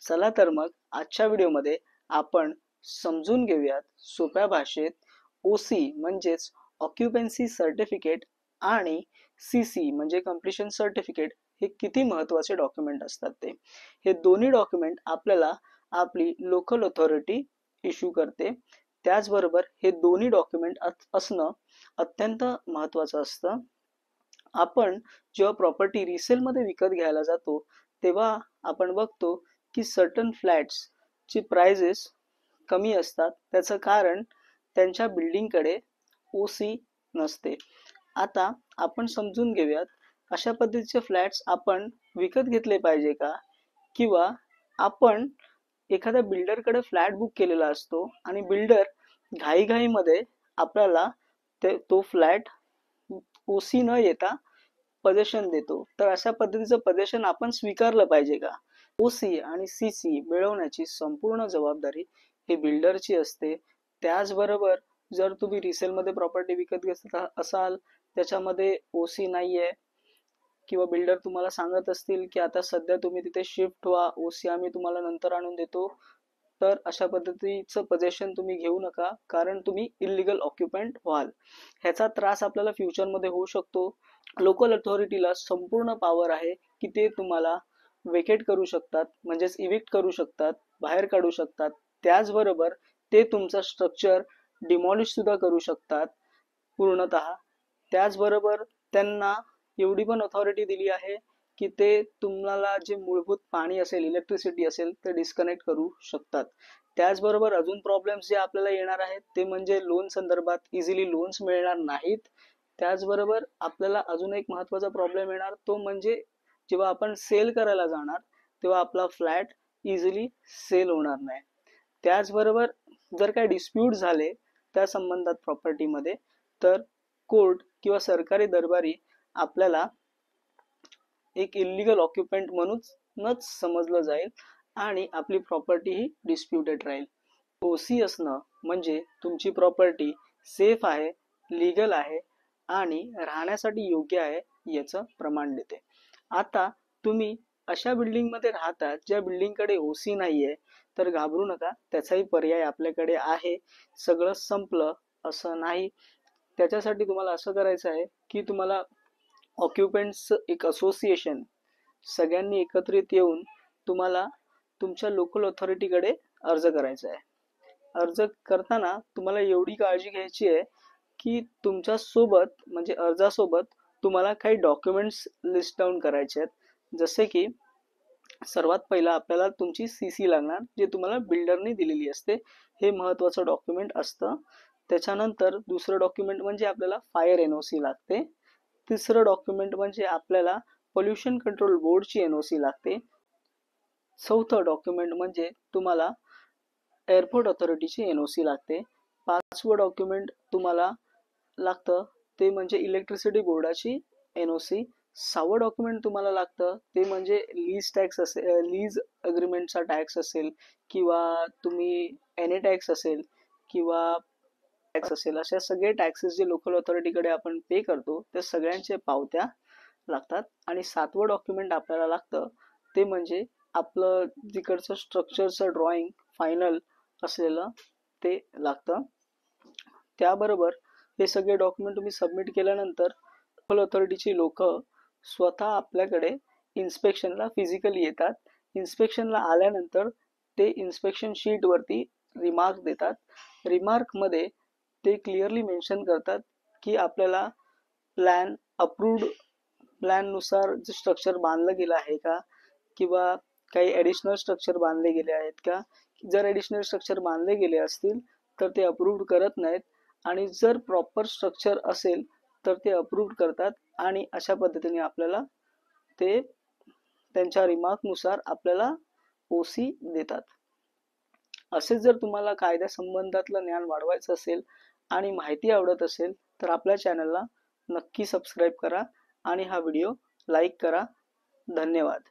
चला तर मग आजच्या व्हिडिओमध्ये आपण समजून घेऊयात सोप्या भाषेत ओसी म्हणजेच ऑक्युपन्सी सर्टिफिकेट आणि सीसी म्हणजे कंप्लीशन सर्टिफिकेट हे किती महत्त्वाचे डॉक्युमेंट असतात ते। हे दोन्ही डॉक्युमेंट आपल्याला आपली लोकल अथॉरिटी इश्यू करते। त्याचबरोबर हे दोन्ही डॉक्युमेंट असणं अत्यंत महत्त्वाचं असतं। आपण जेव्हा प्रॉपर्टी रिसेलमध्ये विकत घ्यायला जातो तेव्हा आपण बघतो की सर्टन फ्लॅट्स ची प्राइजेस कमी असतात। त्याचं कारण त्यांच्या बिल्डिंगकडे ओसी नसते। आता आपण समजून घेऊयात अशा पद्धतीचे फ्लॅट्स आपण विकत घेतले पाहिजे का, किंवा आपण एखाद्या बिल्डरकडे फ्लॅट बुक केलेला असतो आणि बिल्डर घाईघाईमध्ये आपल्याला तो फ्लॅट ओसी न येता पोझिशन देतो, तर अशा पद्धतीचं पोझिशन आपण स्वीकारलं पाहिजे का। ओसी आणि सीसी मिळवण्याची संपूर्ण जबाबदारी ही बिल्डरची असते। त्याचबरोबर जर तुम्ही रिसेलमध्ये प्रॉपर्टी विकत घेत असाल त्याच्यामध्ये ओसी नाहीये किंवा बिल्डर तुम्हाला सांगत असतील की आता सध्या तुम्ही तिथे शिफ्ट व्हा, ओसी आम्ही तुम्हाला नंतर आणून देतो, तर अशा पद्धतीचं पोझिशन तुम्ही घेऊ नका, कारण तुम्ही इल्लीगल ऑक्युपंट व्हाल। ह्याचा त्रास आपल्याला फ्युचरमध्ये होऊ शकतो। लोकल अथॉरिटीला संपूर्ण पॉवर आहे की ते तुम्हाला वेकेट करू शकतात, म्हणजेच इविक्ट करू शकतात, बाहेर काढू शकतात। त्याचबरोबर ते तुमचं स्ट्रक्चर डिमॉलिश सुद्धा करू शकतात पूर्णतः। त्याचबरोबर त्यांना एवढी पण अथॉरिटी दिली आहे की ते तुम्हाला जे मूलभूत पाणी असेल, इलेक्ट्रिसिटी असेल ते डिस्कनेक्ट करू शकतात। त्याचबरोबर अजून प्रॉब्लेम्स जे आपल्याला येणार आहेत ते म्हणजे लोन संदर्भात इझिली लोन्स मिळणार नाहीत। त्याचबरोबर आपल्याला अजून एक महत्त्वाचा प्रॉब्लेम येणार, तो म्हणजे जेव्हा आपण सेल करायला जाणार तेव्हा आपला फ्लॅट इझिली सेल होणार नाही। त्याचबरोबर जर काही डिस्प्यूट झाले त्या संबंधात प्रॉपर्टीमध्ये, तर कोर्ट किंवा सरकारी दरबारी आपल्याला एक इल्लीगल ऑक्युपंट म्हणूनच समजलं जाईल आणि आपली प्रॉपर्टी ही डिस्प्युटेड राहील। ओसी असणं म्हणजे तुमची प्रॉपर्टी सेफ आहे, लीगल आहे आणि राहण्यासाठी योग्य आहे याचं प्रमाण देते। आता तुम्ही अशा बिल्डिंगमध्ये राहतात ज्या बिल्डिंगकडे ओसी नाहीये, तर घाबरू नका, त्याचाही पर्याय आपल्याकडे आहे। सगळं संपलं असं नाही। त्याच्यासाठी तुम्हाला असं करायचं आहे की तुम्हाला ऑक्युपंट्स एक असोसिएशन सगळ्यांनी एकत्रित येऊन तुम्हाला तुमच्या लोकल अथॉरिटीकडे अर्ज करायचा आहे। अर्ज करताना तुम्हाला एवढी काळजी घ्यायची आहे की तुमच्या सोबत म्हणजे अर्जासोबत तुम्हाला काही डॉक्युमेंट्स लिस्ट डाऊन करायचे आहेत। जसे की सर्वात पहिला आपल्याला तुमची सीसी लागणार, जे तुम्हाला बिल्डरने दिलेली असते, हे महत्त्वाचं डॉक्युमेंट असतं। त्याच्यानंतर दुसरं डॉक्युमेंट म्हणजे आपल्याला फायर एनओसी लागते। तिसरं डॉक्युमेंट म्हणजे आपल्याला पोल्युशन कंट्रोल बोर्डची एनओसी लागते। चौथं डॉक्युमेंट म्हणजे तुम्हाला एअरपोर्ट अथॉरिटीची एनओसी लागते। पाचवं डॉक्युमेंट तुम्हाला लागतं ते म्हणजे इलेक्ट्रिसिटी बोर्डाची एनओसी। सहावं डॉक्युमेंट तुम्हाला लागतं ते म्हणजे लीज टॅक्स असेल, लीज अग्रीमेंटचा टॅक्स असेल, किंवा तुम्ही एनी टॅक्स असेल किंवा टॅक्स असेल, अशा सगळे टॅक्सेस जे लोकल अथॉरिटीकडे आपण पे करतो त्या सगळ्यांचे पावत्या लागतात। आणि सातवं डॉक्युमेंट आपल्याला लागतं ते म्हणजे आपलं जिकडचं स्ट्रक्चरचं ड्रॉइंग फायनल असलेलं ते लागतं। त्याबरोबर हे सगळे डॉक्युमेंट तुम्ही सबमिट केल्यानंतर लोकल अथॉरिटीची लोक स्वतः आपल्याकडे इन्स्पेक्शनला फिजिकली येतात। इन्स्पेक्शनला आल्यानंतर ते इन्स्पेक्शन शीट वरती रिमार्क देतात। रिमार्क मध्ये ते क्लिअरली मेन्शन करतात की आपल्याला अप्रूव्ड प्लॅन नुसार जे स्ट्रक्चर बांधलं गेलं आहे का, किंवा काही ॲडिशनल स्ट्रक्चर बांधले गेले आहेत का। जर ॲडिशनल स्ट्रक्चर बांधले गेले असतील तर ते अप्रूव्ड करत नाहीत, आणि जर प्रॉपर स्ट्रक्चर असेल तर ते अप्रूव्ड करतात। आणि अशा पद्धतीने आपल्याला ते त्यांच्या रिमार्कनुसार आपल्याला ओसी देतात। असेच जर तुम्हाला कायद्या संबंधातलं ज्ञान वाढवायचं असेल आणि माहिती आवडत असेल तर आपल्या चॅनलला नक्की सबस्क्राईब करा आणि हा व्हिडिओ लाईक करा। धन्यवाद।